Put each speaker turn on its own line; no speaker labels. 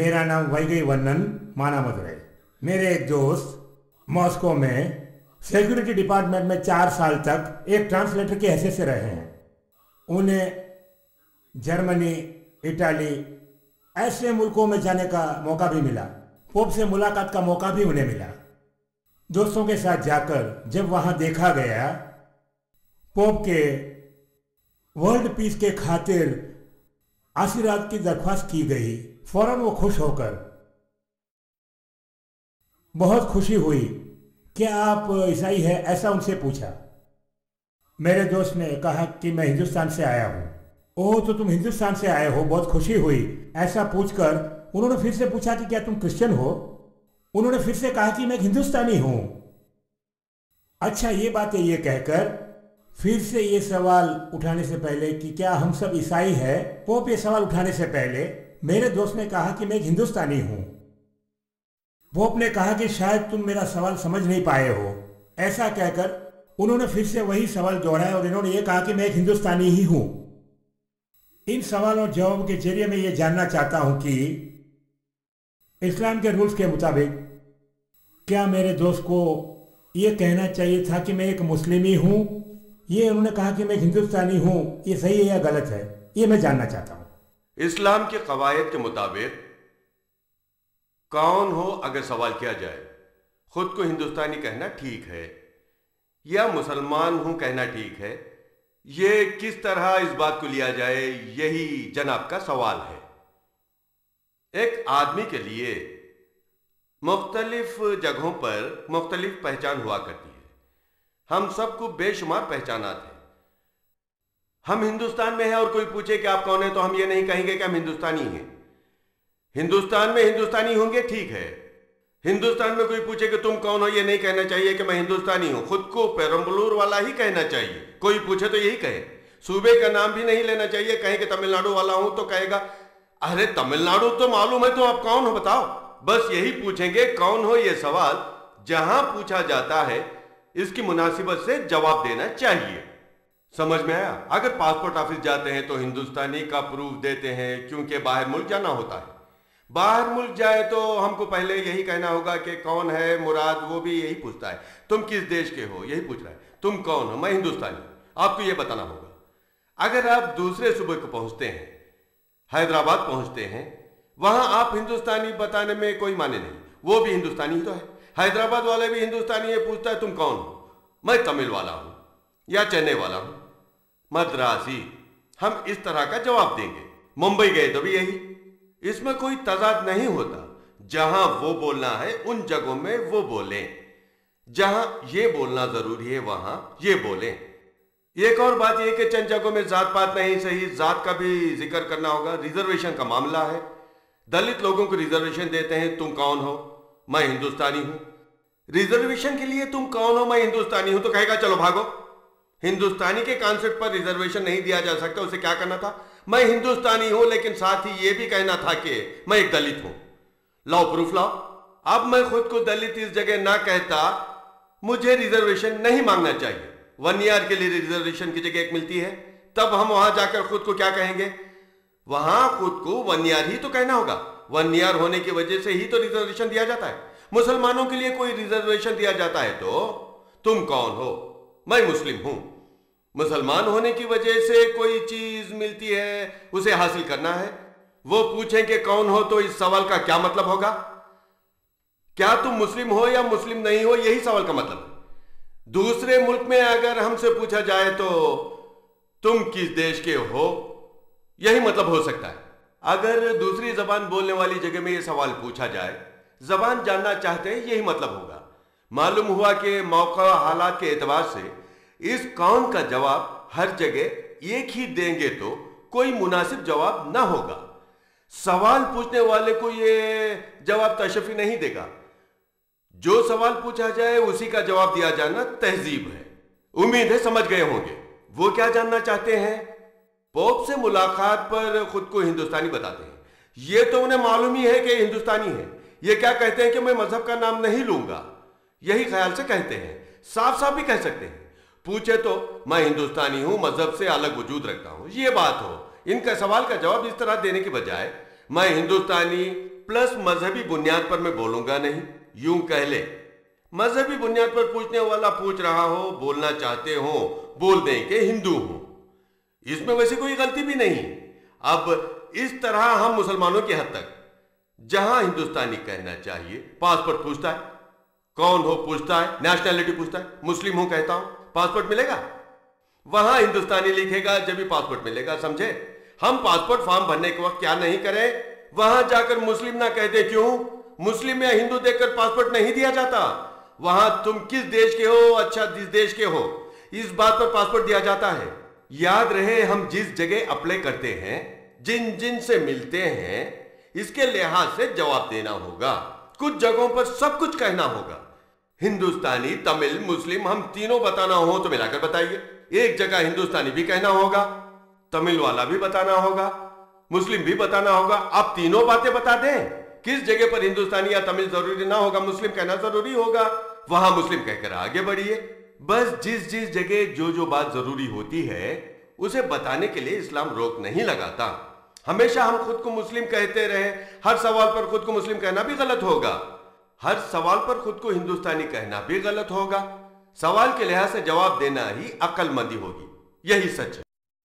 मेरा नाम वैगई वन्नन मानामदुरई। मेरे एक दोस्त मॉस्को में सिक्योरिटी डिपार्टमेंट में 4 साल तक एक ट्रांसलेटर की हैसियत से रहे हैं। उन्हें जर्मनी, इटाली ऐसे मुल्कों में जाने का मौका भी मिला। पोप से मुलाकात का मौका भी उन्हें मिला। दोस्तों के साथ जाकर जब वहां देखा गया, पोप के वर्ल्ड पीस के खातिर आशीर्वाद की दरख्वास्त की गई, फौरन वो खुश होकर बहुत खुशी हुई। क्या आप ईसाई हैं, ऐसा उनसे पूछा। मेरे दोस्त ने कहा कि मैं हिंदुस्तान से आया हूं। ओह, तो तुम हिंदुस्तान से आए हो, बहुत खुशी हुई। ऐसा पूछकर उन्होंने फिर से पूछा कि क्या तुम क्रिश्चियन हो। उन्होंने फिर से कहा कि मैं एक हिंदुस्तानी हूं। अच्छा, ये बात है, ये कहकर फिर से ये सवाल उठाने से पहले कि क्या हम सब ईसाई हैं, पोप ये सवाल उठाने से पहले मेरे दोस्त ने कहा कि मैं एक हिंदुस्तानी हूं। पोप ने कहा कि शायद तुम मेरा सवाल समझ नहीं पाए हो। ऐसा कहकर उन्होंने फिर से वही सवाल दोहराया और इन्होंने ये कहा कि मैं एक हिंदुस्तानी ही हूं। इन सवालों और जवाब के जरिए मैं ये जानना चाहता हूं कि इस्लाम के रूल्स के मुताबिक क्या मेरे दोस्त को ये कहना चाहिए था कि मैं एक मुस्लिमी हूं। ये उन्होंने कहा कि मैं एक हिंदुस्तानी हूं, ये सही है या गलत है, ये मैं जानना चाहता हूं।
इस्लाम के कवायद के मुताबिक कौन हो अगर सवाल किया जाए, खुद को हिंदुस्तानी कहना ठीक है या मुसलमान हूं कहना ठीक है, ये किस तरह इस बात को लिया जाए, यही जनाब का सवाल है। एक आदमी के लिए मुख्तलिफ जगहों पर मुख्तलिफ पहचान हुआ करती है। हम सबको बेशुमार पहचानात हैं। हम हिंदुस्तान में हैं और कोई पूछे कि आप कौन हैं तो हम ये नहीं कहेंगे कि हम हिंदुस्तानी हैं। हिंदुस्तान में हिंदुस्तानी होंगे, ठीक है। हिंदुस्तान में कोई पूछे कि तुम कौन हो, ये नहीं कहना चाहिए कि मैं हिंदुस्तानी हूं। खुद को पेरम्बलूर वाला ही कहना चाहिए। कोई पूछे तो यही कहे। सूबे का नाम भी नहीं लेना चाहिए। कहे कि तमिलनाडु वाला हूं तो कहेगा अरे तमिलनाडु तो मालूम है, तो आप कौन हो बताओ। बस यही पूछेंगे कौन हो। ये सवाल जहां पूछा जाता है इसकी मुनासिबत से जवाब देना चाहिए। समझ में आया? अगर पासपोर्ट ऑफिस जाते हैं तो हिंदुस्तानी का प्रूफ देते हैं, क्योंकि बाहर मुल्क जाना होता है। बाहर मुल्क जाए तो हमको पहले यही कहना होगा कि कौन है मुराद। वो भी यही पूछता है तुम किस देश के हो, यही पूछ रहा है। तुम कौन हो? मैं हिंदुस्तानी। आपको यह बताना होगा। अगर आप दूसरे सूबे को पहुंचते हैं, हैदराबाद पहुंचते हैं, वहां आप हिंदुस्तानी बताने में कोई माने नहीं, वो भी हिंदुस्तानी ही तो है। हैदराबाद वाले भी हिंदुस्तानी है, पूछता है तुम कौन हो, मैं तमिल वाला हूं या चेन्नई वाला हूं, मद्रासी। हम इस तरह का जवाब देंगे। मुंबई गए तो भी यही। इसमें कोई तजाद नहीं होता। जहां वो बोलना है उन जगहों में वो बोलें। जहां ये बोलना जरूरी है वहां ये बोलें। एक और बात यह कि चंद जगहों में जात पात नहीं सही, जात का भी जिक्र करना होगा। रिजर्वेशन का मामला है। दलित लोगों को रिजर्वेशन देते हैं, तुम कौन हो, मैं हिंदुस्तानी हूं। रिजर्वेशन के लिए तुम कौन हो, मैं हिंदुस्तानी हूं, तो कहेगा चलो भागो। हिंदुस्तानी के कॉन्सेप्ट पर रिजर्वेशन नहीं दिया जा सकता। उसे क्या करना था, मैं हिंदुस्तानी हूं लेकिन साथ ही यह भी कहना था कि मैं एक दलित हूं। लाओ प्रूफ लाओ। अब मैं खुद को दलित इस जगह ना कहता, मुझे रिजर्वेशन नहीं मांगना चाहिए। 1 ईयर के लिए रिजर्वेशन की जगह एक मिलती है, तब हम वहां जाकर खुद को क्या कहेंगे? वहां खुद को 1 ईयर ही तो कहना होगा। 1 ईयर होने की वजह से ही तो रिजर्वेशन दिया जाता है। मुसलमानों के लिए कोई रिजर्वेशन दिया जाता है तो तुम कौन हो, मैं मुस्लिम हूं। मुसलमान होने की वजह से कोई चीज मिलती है, उसे हासिल करना है। वो पूछें कि कौन हो तो इस सवाल का क्या मतलब होगा? क्या तुम मुस्लिम हो या मुस्लिम नहीं हो, यही सवाल का मतलब है। दूसरे मुल्क में अगर हमसे पूछा जाए तो तुम किस देश के हो, यही मतलब हो सकता है। अगर दूसरी जबान बोलने वाली जगह में यह सवाल पूछा जाए, जबान जानना चाहते हैं, यही मतलब होगा। मालूम हुआ कि मौका हालात के एतबार से इस कौन का जवाब हर जगह एक ही देंगे तो कोई मुनासिब जवाब ना होगा। सवाल पूछने वाले को यह जवाब तशफ़ी नहीं देगा। जो सवाल पूछा जाए उसी का जवाब दिया जाना तहजीब है। उम्मीद है समझ गए होंगे। वो क्या जानना चाहते हैं? पोप से मुलाकात पर खुद को हिंदुस्तानी बताते हैं। यह तो उन्हें मालूम ही है कि हिंदुस्तानी है। ये क्या कहते हैं कि मैं मजहब का नाम नहीं लूंगा, यही ख्याल से कहते हैं। साफ साफ भी कह सकते हैं। पूछे तो मैं हिंदुस्तानी हूं, मजहब से अलग वजूद रखता हूं, ये बात हो। इनका सवाल का जवाब इस तरह देने की बजाय मैं हिंदुस्तानी प्लस मजहबी बुनियाद पर मैं बोलूंगा नहीं, यूं कह ले मजहबी बुनियाद पर पूछने वाला पूछ रहा हो, बोलना चाहते हो बोल दें कि हिंदू हो, इसमें वैसे कोई गलती भी नहीं। अब इस तरह हम मुसलमानों की हद तक जहां हिंदुस्तानी कहना चाहिए, पासपोर्ट पूछता है, कौन हो पूछता है, नेशनैलिटी पूछता है, मुस्लिम हूं कहता हूं, पासपोर्ट मिलेगा, वहां हिंदुस्तानी लिखेगा जब भी पासपोर्ट मिलेगा, समझे। हम पासपोर्ट फॉर्म भरने के वक्त क्या नहीं करें, वहां जाकर मुस्लिम ना कह दे, क्यों, मुस्लिम या हिंदू देखकर पासपोर्ट नहीं दिया जाता, वहां तुम किस देश के हो, अच्छा जिस देश के हो, इस बात पर पासपोर्ट दिया जाता है। याद रहे हम जिस जगह अप्लाई करते हैं, जिन जिन से मिलते हैं, इसके लिहाज से जवाब देना होगा। कुछ जगहों पर सब कुछ कहना होगा, हिंदुस्तानी, तमिल, मुस्लिम, हम तीनों बताना हो तो मिलाकर बताइए। एक जगह हिंदुस्तानी भी कहना होगा, तमिल वाला भी बताना होगा, मुस्लिम भी बताना होगा। आप तीनों बातें बता दें, किस जगह पर हिंदुस्तानी या तमिल जरूरी ना होगा, मुस्लिम कहना जरूरी होगा, वहां मुस्लिम कहकर आगे बढ़िए। बस जिस जिस जगह जो जो बात जरूरी होती है उसे बताने के लिए इस्लाम रोक नहीं लगाता। हमेशा हम खुद को मुस्लिम कहते रहे, हर सवाल पर खुद को मुस्लिम कहना भी गलत होगा, हर सवाल पर खुद को हिंदुस्तानी कहना भी गलत होगा। सवाल के लिहाज से जवाब देना ही अक्लमंदी होगी, यही सच है।